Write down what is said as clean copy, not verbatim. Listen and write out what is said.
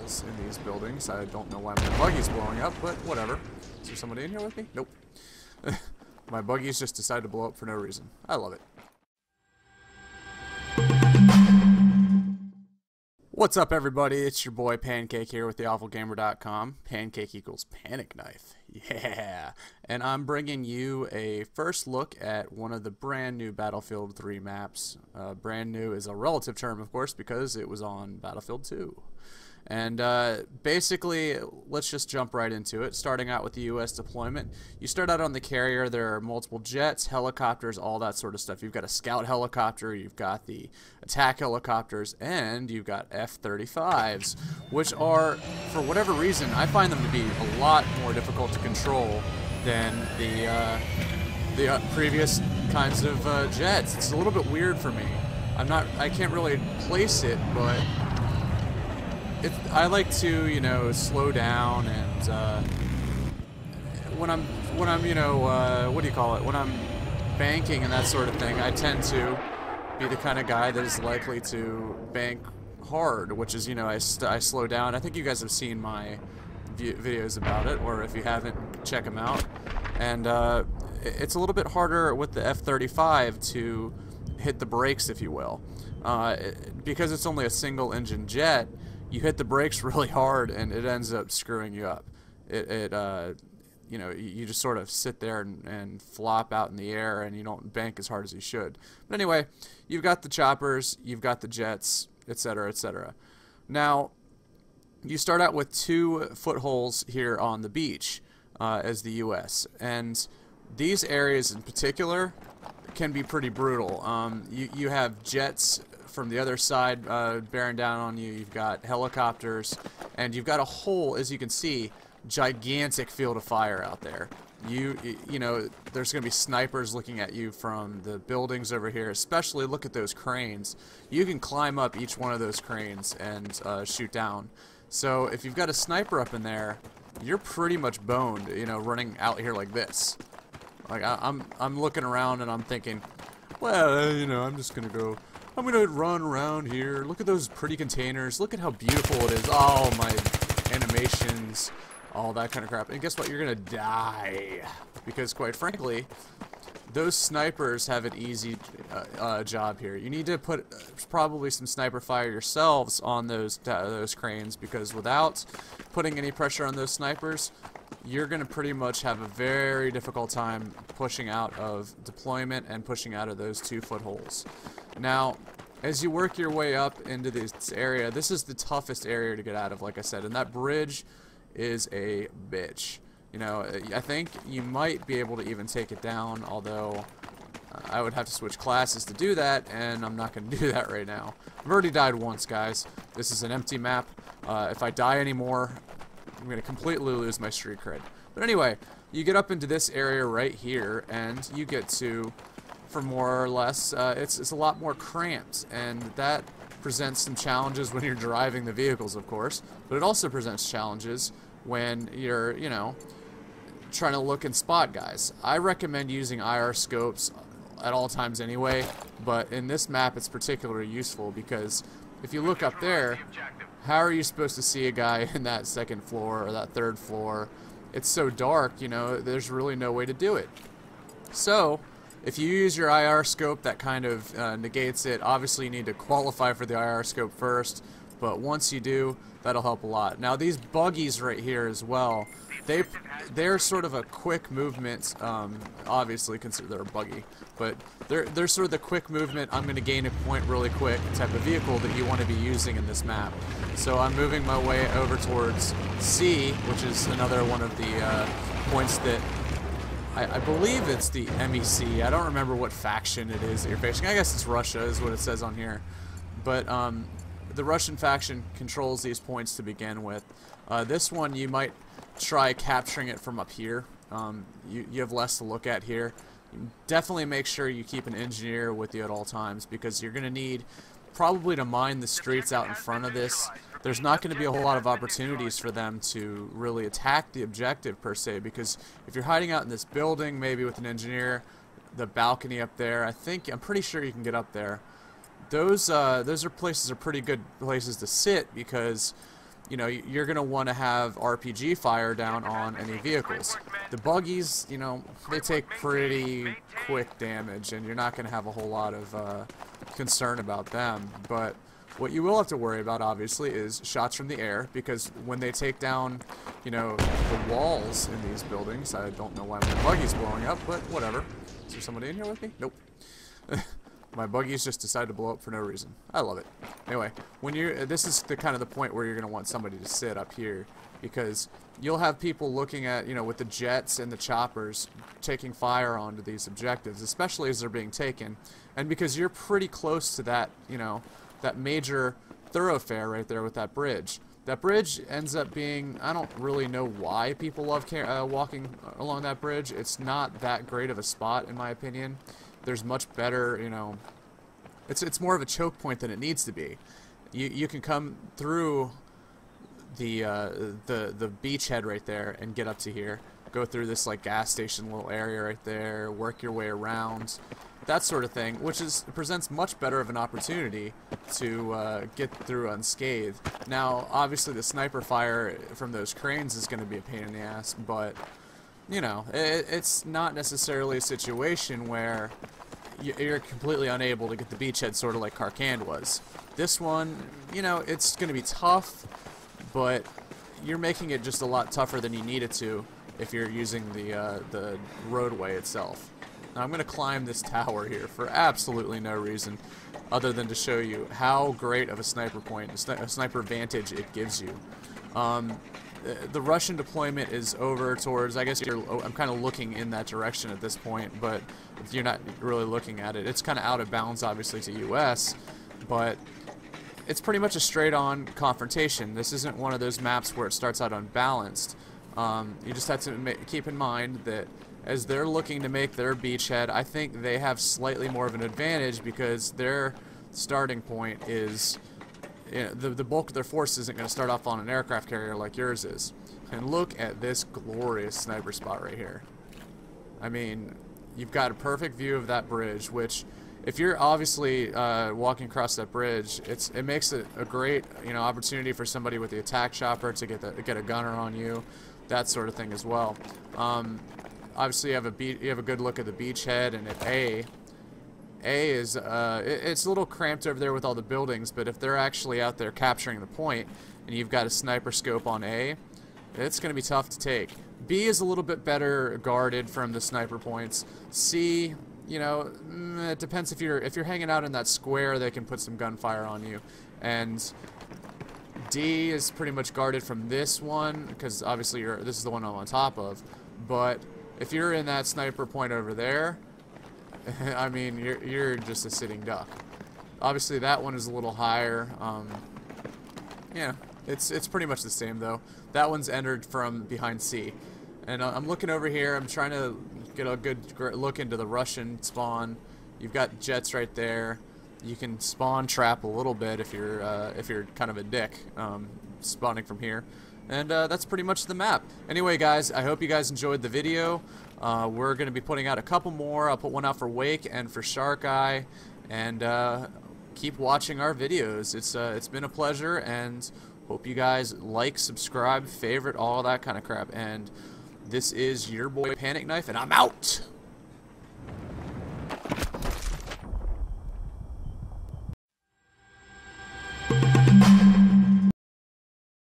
holes in these buildings. I don't know why my buggy's blowing up, but whatever. Is there somebody in here with me? Nope. My buggies just decided to blow up for no reason. I love it. What's up, everybody? It's your boy Pancake here with theawfulgamer.com. Pancake equals panic knife. Yeah. And I'm bringing you a first look at one of the brand new Battlefield 3 maps. Brand new is a relative term, of course, because it was on Battlefield 2. And basically, let's just jump right into it. Starting out with the U.S. deployment, you start out on the carrier. There are multiple jets, helicopters, all that sort of stuff. You've got a scout helicopter, you've got the attack helicopters, and you've got F-35s, which are, for whatever reason, I find them to be a lot more difficult to control than the previous kinds of jets. It's a little bit weird for me. I can't really place it, but I like to, you know, slow down, and when I'm, you know, what do you call it? When I'm banking and that sort of thing, I tend to be the kind of guy that is likely to bank hard, which is, you know, I slow down. I think you guys have seen my videos about it, or if you haven't, check them out. And it's a little bit harder with the F-35 to hit the brakes, if you will, because it's only a single-engine jet. You hit the brakes really hard, and it ends up screwing you up. You know, you just sort of sit there and flop out in the air, and you don't bank as hard as you should. But anyway, you've got the choppers, you've got the jets, etc., etc. Now, you start out with 2 footholds here on the beach as the U.S., and these areas in particular can be pretty brutal. You have jets from the other side bearing down on you. You've got helicopters, and you've got a whole, as you can see, gigantic field of fire out there. You know, there's going to be snipers looking at you from the buildings over here. Especially look at those cranes. You can climb up each one of those cranes and shoot down. So if you've got a sniper up in there, you're pretty much boned, you know, running out here like this. Like I'm looking around and I'm thinking, well, you know, I'm gonna run around here. Look at those pretty containers. Look at how beautiful it is. Oh, my animations, all that kind of crap. And guess what? You're gonna die, because quite frankly, those snipers have an easy job here. You need to put probably some sniper fire yourselves on those cranes, because without putting any pressure on those snipers, you're going to pretty much have a very difficult time pushing out of deployment and pushing out of those 2 footholds. Now, as you work your way up into this area, this is the toughest area to get out of, like I said, and that bridge is a bitch. You know, I think you might be able to even take it down, although I would have to switch classes to do that, and I'm not going to do that right now. I've already died once, guys. This is an empty map. If I die anymore, I'm going to completely lose my street cred. But anyway, you get up into this area right here, and you get to, for more or less, it's a lot more cramped, and that presents some challenges when you're driving the vehicles, of course, but it also presents challenges when you're, you know, trying to look and spot guys. I recommend using IR scopes at all times anyway, but in this map it's particularly useful, because if you look up there, how are you supposed to see a guy in that 2nd floor or that 3rd floor? It's so dark, you know, there's really no way to do it. So, if you use your IR scope, that kind of negates it. Obviously, you need to qualify for the IR scope first, but once you do, that'll help a lot. Now, these buggies right here as well, they're sort of a quick movement, obviously, consider they're a buggy, but they're sort of the quick movement, I'm going to gain a point really quick type of vehicle that you want to be using in this map. So I'm moving my way over towards C, which is another one of the points that I believe it's the MEC. I don't remember what faction it is that you're facing. I guess it's Russia is what it says on here. But the Russian faction controls these points to begin with. This one, you might try capturing it from up here. You have less to look at here. Definitely make sure you keep an engineer with you at all times, because you're going to need probably to mine the streets out in front of this. There's not going to be a whole lot of opportunities for them to really attack the objective per se, because if you're hiding out in this building, maybe with an engineer, the balcony up there, I'm pretty sure you can get up there. Those are pretty good places to sit, because you know, you're going to want to have RPG fire down on any vehicles. The buggies, you know, they take pretty quick damage, and you're not going to have a whole lot of concern about them. But what you will have to worry about, obviously, is shots from the air, because when they take down, you know, the walls in these buildings, I don't know why my buggy's blowing up, but whatever. Is there somebody in here with me? Nope. My buggies just decided to blow up for no reason. I love it. Anyway, when you're, this is the kind of the point where you're going to want somebody to sit up here, because you'll have people looking at, you know, with the jets and the choppers taking fire onto these objectives, especially as they're being taken, and because you're pretty close to that, you know, that major thoroughfare right there with that bridge. That bridge ends up being, I don't really know why people love walking along that bridge. It's not that great of a spot, in my opinion. There's much better, you know, it's more of a choke point than it needs to be. You can come through the beachhead right there and get up to here. Go through this like gas station little area right there, work your way around, that sort of thing, which presents much better of an opportunity to get through unscathed. Now, obviously, the sniper fire from those cranes is going to be a pain in the ass, but you know, it's not necessarily a situation where you're completely unable to get the beachhead, sort of like Karkand was. This one, you know, it's going to be tough, but you're making it just a lot tougher than you need it to if you're using the roadway itself. Now, I'm going to climb this tower here for absolutely no reason other than to show you how great of a sniper point, a sniper vantage it gives you. The Russian deployment is over towards, I guess I'm kind of looking in that direction at this point, but you're not really looking at it. It's kind of out of bounds, obviously, to US, but it's pretty much a straight-on confrontation. This isn't one of those maps where it starts out unbalanced. You just have to keep in mind that as they're looking to make their beachhead, I think they have slightly more of an advantage because their starting point is, you know, the bulk of their force isn't going to start off on an aircraft carrier like yours is. And look at this glorious sniper spot right here. I mean, you've got a perfect view of that bridge, which, if you're obviously walking across that bridge, it makes it a great, you know, opportunity for somebody with the attack chopper to get a gunner on you, that sort of thing as well. Obviously, you have a good look at the beachhead, and at A is it's a little cramped over there with all the buildings, but if they're actually out there capturing the point, and you've got a sniper scope on A, it's going to be tough to take. B is a little bit better guarded from the sniper points. C, you know, it depends if you're hanging out in that square, they can put some gunfire on you. And D is pretty much guarded from this one, because obviously this is the one I'm on top of. But if you're in that sniper point over there, I mean, you're just a sitting duck. Obviously, that one is a little higher. Yeah, it's pretty much the same though. That one's entered from behind C, and I'm looking over here. I'm trying to get a good look into the Russian spawn. You've got jets right there. You can spawn trap a little bit if you're kind of a dick, spawning from here. And that's pretty much the map. Anyway, guys, I hope you guys enjoyed the video. We're going to be putting out a couple more. I'll put one out for Wake and for Shark Eye. And keep watching our videos. It's been a pleasure, and hope you guys like, subscribe, favorite, all that kind of crap. And this is your boy Panic Knife, and I'm out!